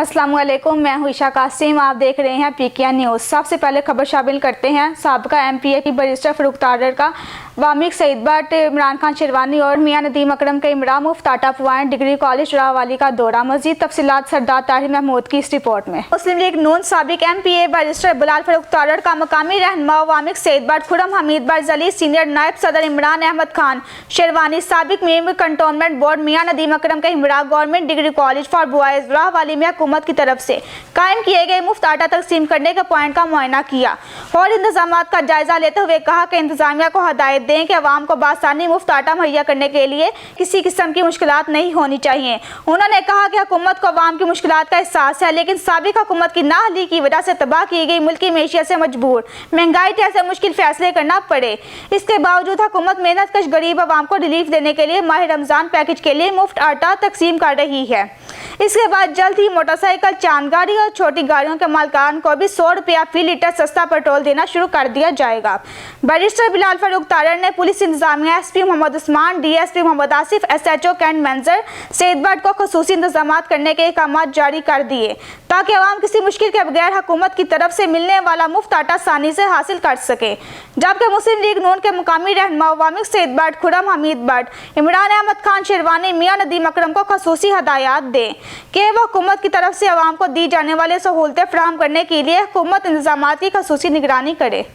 अस्सलाम वालेकुम, मैं हूं ईशा कासिम। आप देख रहे हैं पीकेएन न्यूज़। सबसे पहले खबर शामिल करते हैं। साबिका एमपीए की बैरिस्टर फरूख तारड़ का वामिक सईद भट्ट, इमरान खान शेरवानी और मियां नदीम अकरम के इमरा मुफ्त आटा पॉइंट डिग्री कॉलेज राहवाली का दौरा। मजीद तफसीलात सरदार ताहिर महमूद की इस रिपोर्ट में। मुस्लिम लीग नून साबिक एमपीए बैरिस्टर बिलाल फरूख तारड़ का मकामी रहनुमा वामिक सईद भट्ट, खुर्रम हमीद बरजली, सीनियर नायब सदर इमरान अहमद खान शेरवानी, साबिक मेंबर कंटोनमेंट बोर्ड मियां नदीम अकरम के इमरा government degree college for boys Rahwali में हुकूमत की तरफ से कायम किए गए मुफ्त आटा तकसीम करने के पॉइंट का मुआयना किया और इंतजामात का जायजा लेते हुए कहा कि इंतजामिया को हदायत दें कि अवाम को बासानी मुफ्त आटा मुहैया करने के लिए किसी किस्म की मुश्किलात नहीं होनी चाहिए। उन्होंने कहा कि हुकूमत को अवाम की मुश्किलात का एहसास है, लेकिन साबिक हुकूमत की नाअहली की वजह से तबाह की गई मुल्की मैशियत से मजबूर महंगाई जैसे मुश्किल फैसले करना पड़े। इसके बावजूद हुकूमत मेहनत कश गरीब अवाम को रिलीफ देने के लिए माह रमजान पैकेज के लिए मुफ्त आटा तकसीम कर रही है। इसके बाद जल्द ही मोटरसाइकिल, चांद गाड़ी और छोटी गाड़ियों के मालिकान को भी 100 रुपया फी लीटर सस्ता पेट्रोल देना शुरू कर दिया जाएगा। बैरिस्टर बिलाल फरूख तारड़ ने पुलिस इंतजामिया, SP Mohammad Usman, DSP Mohammad Asif, SHO cantt manager Saeed Bhatt को खुसूसी इंतजाम करने के अहकाम जारी कर दिए ताकि अवाम किसी मुश्किल के बगैर हुकूमत की तरफ से मिलने वाला मुफ्त आटा आसानी से हासिल कर सके। जबकि मुस्लिम लीग नून के मुकामी रहनुमा वामिक सईद भट्ट, खुर्रम हमीद भट्ट, इमरान अहमद खान शेरवानी, मियां नदीम अकरम को खुसूसी हदायत दें कि वह हुकूमत की तरफ से अवाम को दी जाने वाली सहूलतें फराहम करने के लिए हुकूमत इंतजामात की खुसूसी निगरानी करे।